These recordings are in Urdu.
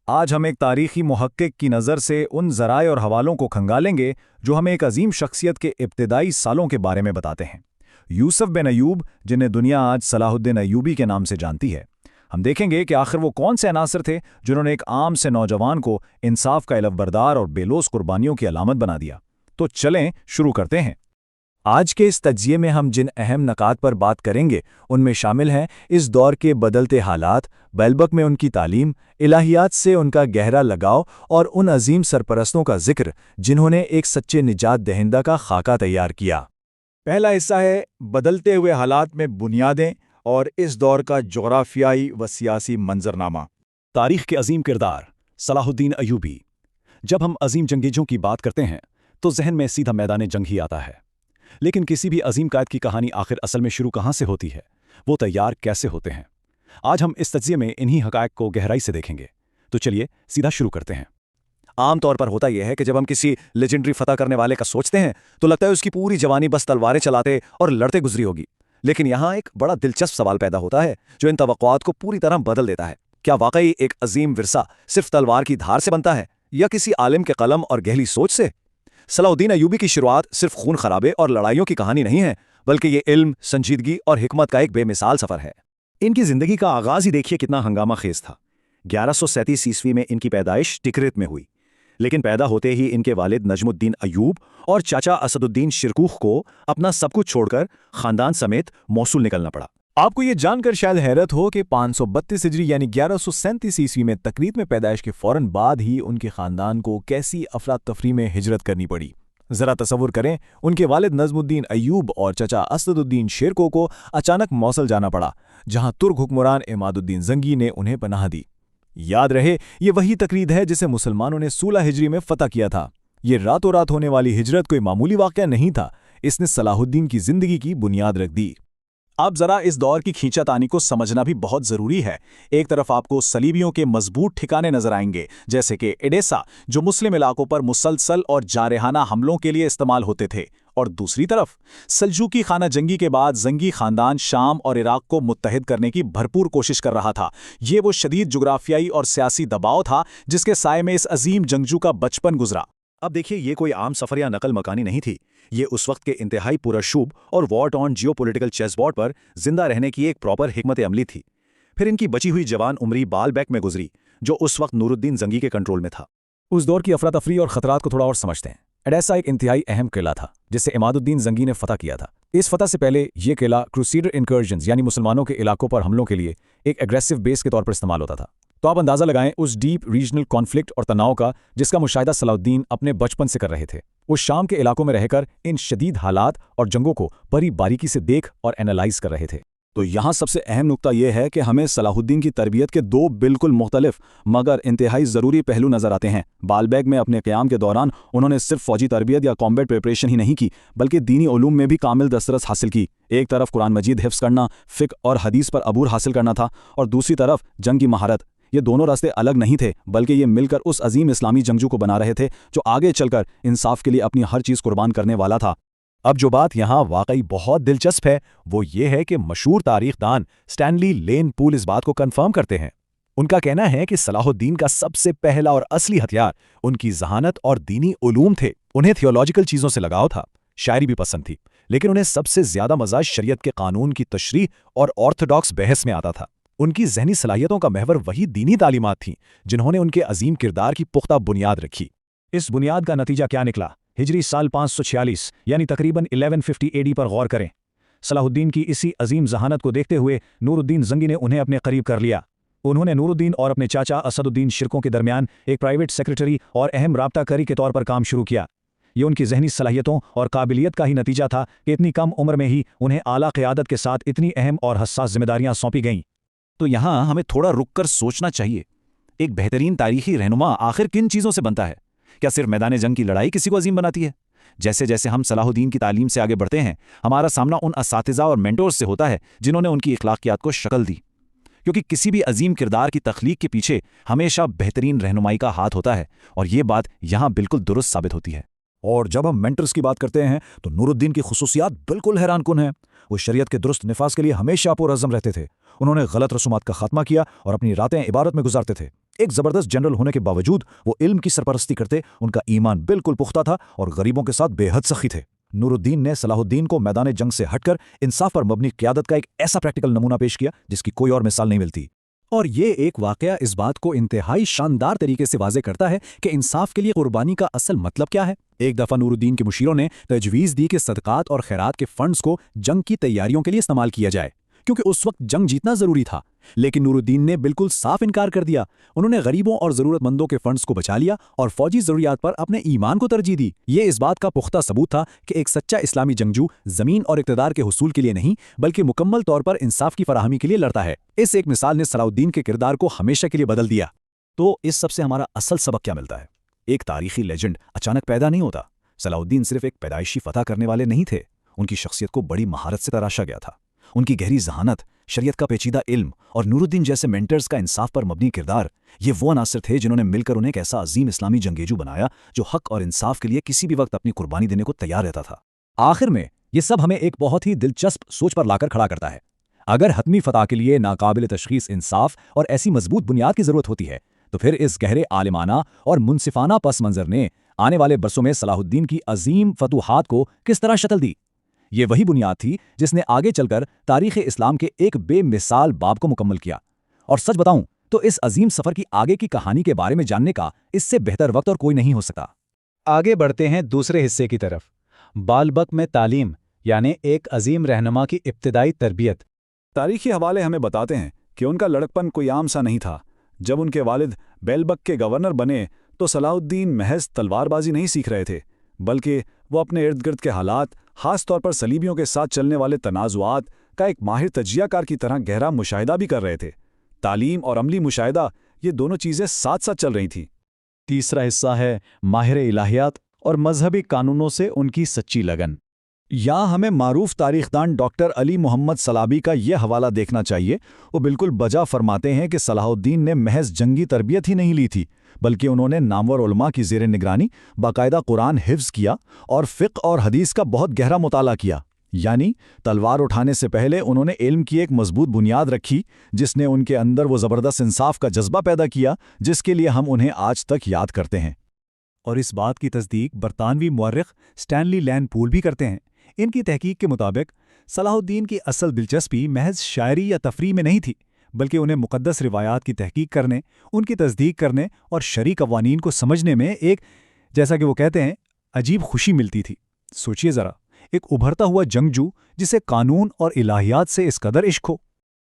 آج ہم ایک تاریخی محقق کی نظر سے ان ذرائع اور حوالوں کو کھنگالیں گے جو ہمیں ایک عظیم شخصیت کے ابتدائی سالوں کے بارے میں بتاتے ہیں۔ یوسف بن ایوب، جنہیں دنیا آج صلاح الدین ایوبی کے نام سے جانتی ہے۔ ہم دیکھیں گے کہ آخر وہ کون سے عناصر تھے جنہوں نے ایک عام سے نوجوان کو انصاف کا علف بردار اور بے لوث قربانیوں کی علامت بنا دیا۔ تو چلیں شروع کرتے ہیں۔ آج کے اس تجزیے میں ہم جن اہم نکات پر بات کریں گے ان میں شامل ہیں اس دور کے بدلتے حالات، بیلبک میں ان کی تعلیم، الہیات سے ان کا گہرا لگاؤ اور ان عظیم سرپرستوں کا ذکر جنہوں نے ایک سچے نجات دہندہ کا خاکہ تیار کیا۔ پہلا حصہ ہے بدلتے ہوئے حالات میں بنیادیں اور اس دور کا جغرافیائی و سیاسی منظرنامہ۔ تاریخ کے عظیم کردار صلاح الدین ایوبی۔ جب ہم عظیم جنگجوؤں کی بات کرتے ہیں تو ذہن میں سیدھا میدان جنگ ہی آتا ہے، لیکن کسی بھی عظیم قائد کی کہانی آخر اصل میں شروع کہاں سے ہوتی ہے، وہ تیار کیسے ہوتے ہیں؟ آج ہم اس تجزیے میں انہی حقائق کو گہرائی سے دیکھیں گے۔ تو چلیے سیدھا شروع کرتے ہیں۔ عام طور پر ہوتا یہ ہے کہ جب ہم کسی لیجنڈری فتح کرنے والے کا سوچتے ہیں تو لگتا ہے اس کی پوری جوانی بس تلواریں چلاتے اور لڑتے گزری ہوگی، لیکن یہاں ایک بڑا دلچسپ سوال پیدا ہوتا ہے جو ان توقعات کو پوری طرح بدل دیتا ہے۔ کیا واقعی ایک عظیم ورثہ صرف تلوار کی دھار سے بنتا ہے یا کسی عالم کے قلم اور گہری سوچ سے؟ صلاح الدین ایوبی کی شروعات صرف خون خرابے اور لڑائیوں کی کہانی نہیں ہے، بلکہ یہ علم، سنجیدگی اور حکمت کا ایک بے مثال سفر ہے۔ ان کی زندگی کا آغاز ہی دیکھیے کتنا ہنگامہ خیز تھا۔ 1137 میں ان کی پیدائش ٹکرت میں ہوئی، لیکن پیدا ہوتے ہی ان کے والد نجم الدین ایوب اور چاچا اسد الدین شرکوخ کو اپنا سب کچھ چھوڑ کر خاندان سمیت موصول نکلنا پڑا۔ آپ کو یہ جان کر شاید حیرت ہو کہ 532 ہجری یعنی 1137 میں تقریت میں پیدائش کے فوراً بعد ہی ان کے خاندان کو کیسی افراتفری میں ہجرت کرنی پڑی۔ ذرا تصور کریں، ان کے والد نظم الدین ایوب اور چچا اسد الدین شیرکو کو اچانک موصل جانا پڑا، جہاں ترک حکمران عماد الدین زنگی نے انہیں پناہ دی۔ یاد رہے، یہ وہی تقرید ہے جسے مسلمانوں نے 16 ہجری میں فتح کیا تھا۔ یہ راتوں رات ہونے والی ہجرت کوئی معمولی واقعہ نہیں تھا، اس نے صلاح الدین کی زندگی کی بنیاد رکھ دی۔ اب ذرا اس دور کی کھینچا تانی کو سمجھنا بھی بہت ضروری ہے۔ ایک طرف آپ کو صلیبیوں کے مضبوط ٹھکانے نظر آئیں گے، جیسے کہ ایڈیسا، جو مسلم علاقوں پر مسلسل اور جارحانہ حملوں کے لیے استعمال ہوتے تھے، اور دوسری طرف سلجوقی خانہ جنگی کے بعد زنگی خاندان شام اور عراق کو متحد کرنے کی بھرپور کوشش کر رہا تھا۔ یہ وہ شدید جغرافیائی اور سیاسی دباؤ تھا جس کے سائے میں اس عظیم جنگجو کا بچپن گزرا۔ اب دیکھیے، یہ کوئی عام سفر یا نقل مکانی نہیں تھی، یہ اس وقت کے انتہائی پرشوب اور وار ٹارن جیو پولیٹیکل چیس بورڈ پر زندہ رہنے کی ایک پراپر حکمت عملی تھی۔ پھر ان کی بچی ہوئی جوان عمری بالبیک میں گزری، جو اس وقت نور الدین زنگی کے کنٹرول میں تھا۔ اس دور کی افراتفری اور خطرات کو تھوڑا اور سمجھتے ہیں۔ ایڈیسا ایک انتہائی اہم قلعہ تھا جسے عماد الدین زنگی نے فتح کیا تھا۔ اس فتح سے پہلے یہ قلعہ کروسیڈر انکرجنز یعنی مسلمانوں کے علاقوں پر حملوں کے لیے ایک ایگریسو بیس کے طور پر استعمال ہوتا تھا۔ تو آپ اندازہ لگائیں اس ڈیپ ریجنل کانفلکٹ اور تناؤ کا جس کا مشاہدہ صلاح الدین اپنے بچپن سے کر رہے تھے۔ وہ شام کے علاقوں میں رہ کر ان شدید حالات اور جنگوں کو بڑی باریکی سے دیکھ اور اینالائز کر رہے تھے۔ تو یہاں سب سے اہم نقطہ یہ ہے کہ ہمیں صلاح الدین کی تربیت کے دو بالکل مختلف مگر انتہائی ضروری پہلو نظر آتے ہیں۔ بالبیک میں اپنے قیام کے دوران انہوں نے صرف فوجی تربیت یا کامبیٹ پریپریشن ہی نہیں کی، بلکہ دینی علوم میں بھی کامل دسترس حاصل کی۔ ایک طرف قرآن مجید حفظ کرنا، فقہ اور حدیث پر عبور حاصل کرنا تھا، اور دوسری طرف جنگ کی مہارت۔ یہ دونوں راستے الگ نہیں تھے، بلکہ یہ مل کر اس عظیم اسلامی جنگجو کو بنا رہے تھے جو آگے چل کر انصاف کے لیے اپنی ہر چیز قربان کرنے والا تھا۔ اب جو بات یہاں واقعی بہت دلچسپ ہے وہ یہ ہے کہ مشہور تاریخ دان سٹینلی لین پول اس بات کو کنفرم کرتے ہیں۔ ان کا کہنا ہے کہ صلاح الدین کا سب سے پہلا اور اصلی ہتھیار ان کی ذہانت اور دینی علوم تھے۔ انہیں تھیولوجیکل چیزوں سے لگاؤ تھا، شاعری بھی پسند تھی، لیکن انہیں سب سے زیادہ مزہ شریعت کے قانون کی تشریح اور آرتھوڈاکس بحث میں آتا تھا۔ ان کی ذہنی صلاحیتوں کا محور وہی دینی تعلیمات تھیں جنہوں نے ان کے عظیم کردار کی پختہ بنیاد رکھی۔ اس بنیاد کا نتیجہ کیا نکلا؟ ہجری سال 546 یعنی تقریباً 1150 AD پر غور کریں۔ صلاح الدین کی اسی عظیم ذہانت کو دیکھتے ہوئے نور الدین زنگی نے انہیں اپنے قریب کر لیا۔ انہوں نے نور الدین اور اپنے چاچا اسد الدین شرکوں کے درمیان ایک پرائیویٹ سیکرٹری اور اہم رابطہ کاری کے طور پر کام شروع کیا۔ یہ ان کی ذہنی صلاحیتوں اور قابلیت کا ہی نتیجہ تھا کہ اتنی کم عمر میں ہی انہیں اعلیٰ قیادت کے ساتھ اتنی اہم اور حساس ذمہ داریاں سونپی گئیں۔ تو یہاں ہمیں تھوڑا رک کر سوچنا چاہیے، ایک بہترین تاریخی رہنما آخر کن چیزوں سے بنتا ہے؟ کیا صرف میدان جنگ کی لڑائی کسی کو عظیم بناتی ہے؟ جیسے جیسے ہم صلاح الدین کی تعلیم سے آگے بڑھتے ہیں، ہمارا سامنا ان اساتذہ اور مینٹورز سے ہوتا ہے جنہوں نے ان کی اخلاقیات کو شکل دی، کیونکہ کسی بھی عظیم کردار کی تخلیق کے پیچھے ہمیشہ بہترین رہنمائی کا ہاتھ ہوتا ہے، اور یہ بات یہاں بالکل درست ثابت ہوتی ہے۔ اور جب ہم مینٹرز کی بات کرتے ہیں تو نور الدین کی خصوصیات بالکل حیران کن ہیں۔ وہ شریعت کے درست نفاذ کے لیے ہمیشہ پرعزم رہتے تھے۔ انہوں نے غلط رسومات کا خاتمہ کیا اور اپنی راتیں عبادت میں گزارتے تھے۔ ایک زبردست جنرل ہونے کے باوجود وہ علم کی سرپرستی کرتے، ان کا ایمان بالکل پختہ تھا اور غریبوں کے ساتھ بے حد سخی تھے۔ نور الدین نے صلاح الدین کو میدان جنگ سے ہٹ کر انصاف پر مبنی قیادت کا ایک ایسا پریکٹیکل نمونہ پیش کیا جس کی کوئی اور مثال نہیں ملتی۔ اور یہ ایک واقعہ اس بات کو انتہائی شاندار طریقے سے واضح کرتا ہے کہ انصاف کے لیے قربانی کا اصل مطلب کیا ہے۔ ایک دفعہ نور الدین کے مشیروں نے تجویز دی کہ صدقات اور خیرات کے فنڈز کو جنگ کی تیاریوں کے لیے استعمال کیا جائے، کیونکہ اس وقت جنگ جیتنا ضروری تھا۔ لیکن نور الدین نے بالکل صاف انکار کر دیا۔ انہوں نے غریبوں اور ضرورت مندوں کے فنڈز کو بچا لیا اور فوجی ضروریات پر اپنے ایمان کو ترجیح دی۔ یہ اس بات کا پختہ ثبوت تھا کہ ایک سچا اسلامی جنگجو زمین اور اقتدار کے حصول کے لیے نہیں بلکہ مکمل طور پر انصاف کی فراہمی کے لیے لڑتا ہے۔ اس ایک مثال نے صلاح الدین کے کردار کو ہمیشہ کے لیے بدل دیا۔ تو اس سب سے ہمارا اصل سبق کیا ملتا ہے؟ ایک تاریخی لیجنڈ اچانک پیدا نہیں ہوتا۔ صلاح الدین صرف ایک پیدائشی فتح کرنے والے نہیں تھے، ان کی شخصیت کو بڑی مہارت سے تراشا گیا تھا۔ ان کی گہری ذہانت، شریعت کا پیچیدہ علم اور نور الدین جیسے مینٹرز کا انصاف پر مبنی کردار، یہ وہ عناصر تھے جنہوں نے مل کر انہیں ایک ایسا عظیم اسلامی جنگجو بنایا جو حق اور انصاف کے لیے کسی بھی وقت اپنی قربانی دینے کو تیار رہتا تھا۔ آخر میں یہ سب ہمیں ایک بہت ہی دلچسپ سوچ پر لا کر کھڑا کرتا ہے۔ اگر حتمی فتح کے لیے ناقابل تشخیص انصاف اور ایسی مضبوط بنیاد کی ضرورت ہوتی ہے تو پھر اس گہرے عالمانہ اور منصفانہ پس منظر نے آنے والے برسوں میں صلاح الدین کی عظیم فتوحات کو کس طرح شکل دی؟ یہ وہی بنیاد تھی جس نے آگے چل کر تاریخ اسلام کے ایک بے مثال باب کو مکمل کیا۔ اور سچ بتاؤں تو اس عظیم سفر کی آگے کی کہانی کے بارے میں جاننے کا اس سے بہتر وقت اور کوئی نہیں ہو سکتا۔ آگے بڑھتے ہیں دوسرے حصے کی طرف، بالبک میں تعلیم، یعنی ایک عظیم رہنما کی ابتدائی تربیت۔ تاریخی حوالے ہمیں بتاتے ہیں کہ ان کا لڑکپن کوئی عام سا نہیں تھا۔ جب ان کے والد بیلبک کے گورنر بنے تو صلاح الدین محض تلوار بازی نہیں سیکھ رہے تھے، بلکہ وہ اپنے ارد گرد کے حالات، خاص طور پر صلیبیوں کے ساتھ چلنے والے تنازعات کا ایک ماہر تجزیہ کار کی طرح گہرا مشاہدہ بھی کر رہے تھے۔ تعلیم اور عملی مشاہدہ، یہ دونوں چیزیں ساتھ ساتھ چل رہی تھیں۔ تیسرا حصہ ہے ماہر الہیات اور مذہبی قانونوں سے ان کی سچی لگن۔ یہاں ہمیں معروف تاریخ دان ڈاکٹر علی محمد صلابی کا یہ حوالہ دیکھنا چاہیے۔ وہ بالکل بجا فرماتے ہیں کہ صلاح الدین نے محض جنگی تربیت ہی نہیں لی تھی، بلکہ انہوں نے نامور علماء کی زیر نگرانی باقاعدہ قرآن حفظ کیا اور فقہ اور حدیث کا بہت گہرا مطالعہ کیا۔ یعنی تلوار اٹھانے سے پہلے انہوں نے علم کی ایک مضبوط بنیاد رکھی جس نے ان کے اندر وہ زبردست انصاف کا جذبہ پیدا کیا جس کے لیے ہم انہیں آج تک یاد کرتے ہیں۔ اور اس بات کی تصدیق برطانوی مورخ سٹینلی لین پول بھی کرتے ہیں۔ ان کی تحقیق کے مطابق صلاح الدین کی اصل دلچسپی محض شاعری یا تفریح میں نہیں تھی، بلکہ انہیں مقدس روایات کی تحقیق کرنے، ان کی تصدیق کرنے اور شرعی قوانین کو سمجھنے میں ایک، جیسا کہ وہ کہتے ہیں، عجیب خوشی ملتی تھی۔ سوچئے ذرا، ایک ابھرتا ہوا جنگجو جسے قانون اور الہیات سے اس قدر عشق ہو۔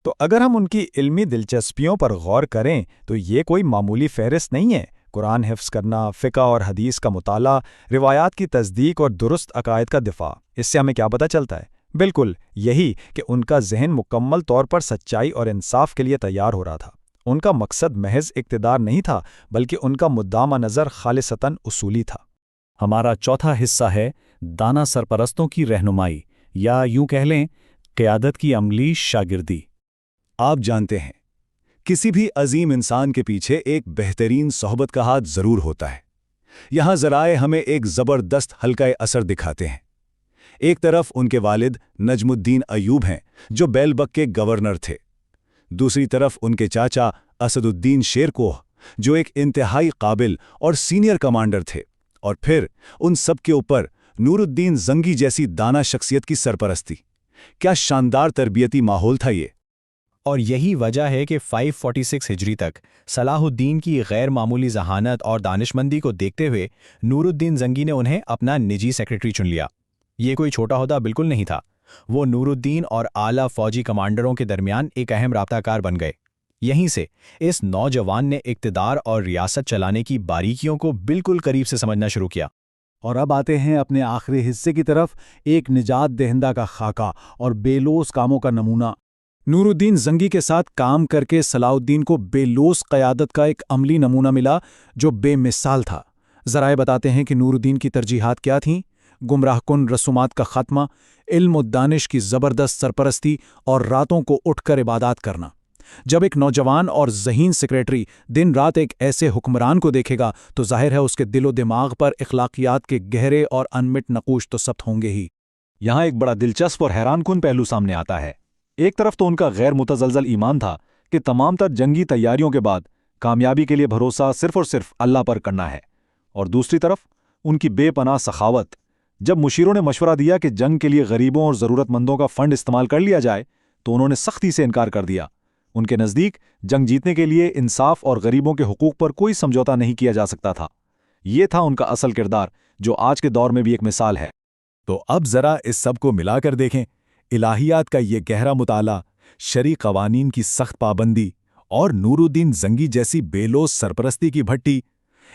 تو اگر ہم ان کی علمی دلچسپیوں پر غور کریں تو یہ کوئی معمولی فہرست نہیں ہے۔ قرآن حفظ کرنا، فقہ اور حدیث کا مطالعہ، روایات کی تصدیق اور درست عقائد کا دفاع، اس سے ہمیں کیا پتہ چلتا ہے؟ بالکل یہی کہ ان کا ذہن مکمل طور پر سچائی اور انصاف کے لیے تیار ہو رہا تھا۔ ان کا مقصد محض اقتدار نہیں تھا، بلکہ ان کا مدامہ نظر خالصتاً اصولی تھا۔ ہمارا چوتھا حصہ ہے دانا سرپرستوں کی رہنمائی، یا یوں کہہ لیں قیادت کی عملی شاگردی۔ آپ جانتے ہیں، کسی بھی عظیم انسان کے پیچھے ایک بہترین صحبت کا ہاتھ ضرور ہوتا ہے۔ یہاں ذرائع ہمیں ایک زبردست حلقہ اثر دکھاتے ہیں۔ ایک طرف ان کے والد نجم الدین ایوب ہیں جو بیلبک کے گورنر تھے، دوسری طرف ان کے چاچا اسد الدین شیر کوہ جو ایک انتہائی قابل اور سینئر کمانڈر تھے، اور پھر ان سب کے اوپر نور الدین زنگی جیسی دانا شخصیت کی سرپرستی۔ کیا شاندار تربیتی ماحول تھا یہ! اور یہی وجہ ہے کہ 546 ہجری تک صلاح الدین کی غیر معمولی ذہانت اور دانشمندی کو دیکھتے ہوئے نور الدین زنگی نے انہیں اپنا نجی سیکریٹری چن لیا۔ یہ کوئی چھوٹا عہدہ بالکل نہیں تھا۔ وہ نور الدین اور اعلیٰ فوجی کمانڈروں کے درمیان ایک اہم رابطہ کار بن گئے۔ یہیں سے اس نوجوان نے اقتدار اور ریاست چلانے کی باریکیوں کو بالکل قریب سے سمجھنا شروع کیا۔ اور اب آتے ہیں اپنے آخری حصے کی طرف، ایک نجات دہندہ کا خاکہ اور بے لوث کاموں کا نمونہ۔ نور الدین زنگی کے ساتھ کام کر کے صلاح الدین کو بے لوث قیادت کا ایک عملی نمونہ ملا جو بے مثال تھا۔ ذرائع بتاتے ہیں کہ نور الدین کی ترجیحات کیا تھیں؟ گمراہ کن رسومات کا خاتمہ، علم و دانش کی زبردست سرپرستی اور راتوں کو اٹھ کر عبادات کرنا۔ جب ایک نوجوان اور ذہین سیکریٹری دن رات ایک ایسے حکمران کو دیکھے گا تو ظاہر ہے اس کے دل و دماغ پر اخلاقیات کے گہرے اور انمٹ نقوش تو ثبت ہوں گے ہی۔ یہاں ایک بڑا دلچسپ اور حیران کن پہلو سامنے آتا ہے۔ ایک طرف تو ان کا غیر متزلزل ایمان تھا کہ تمام تر جنگی تیاریوں کے بعد کامیابی کے لیے بھروسہ صرف اور صرف اللہ پر کرنا ہے، اور دوسری طرف ان کی بے پناہ سخاوت۔ جب مشیروں نے مشورہ دیا کہ جنگ کے لیے غریبوں اور ضرورت مندوں کا فنڈ استعمال کر لیا جائے تو انہوں نے سختی سے انکار کر دیا۔ ان کے نزدیک جنگ جیتنے کے لیے انصاف اور غریبوں کے حقوق پر کوئی سمجھوتا نہیں کیا جا سکتا تھا۔ یہ تھا ان کا اصل کردار، جو آج کے دور میں بھی ایک مثال ہے۔ تو اب ذرا اس سب کو ملا کر دیکھیں۔ الہیات کا یہ گہرا مطالعہ، شرعی قوانین کی سخت پابندی اور نور الدین زنگی جیسی بے لوث سرپرستی کی بھٹی،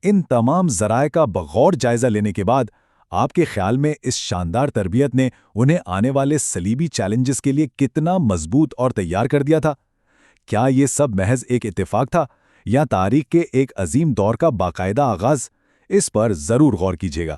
ان تمام ذرائع کا بغور جائزہ لینے کے بعد آپ کے خیال میں اس شاندار تربیت نے انہیں آنے والے صلیبی چیلنجز کے لیے کتنا مضبوط اور تیار کر دیا تھا؟ کیا یہ سب محض ایک اتفاق تھا یا تاریخ کے ایک عظیم دور کا باقاعدہ آغاز؟ اس پر ضرور غور کیجیے گا۔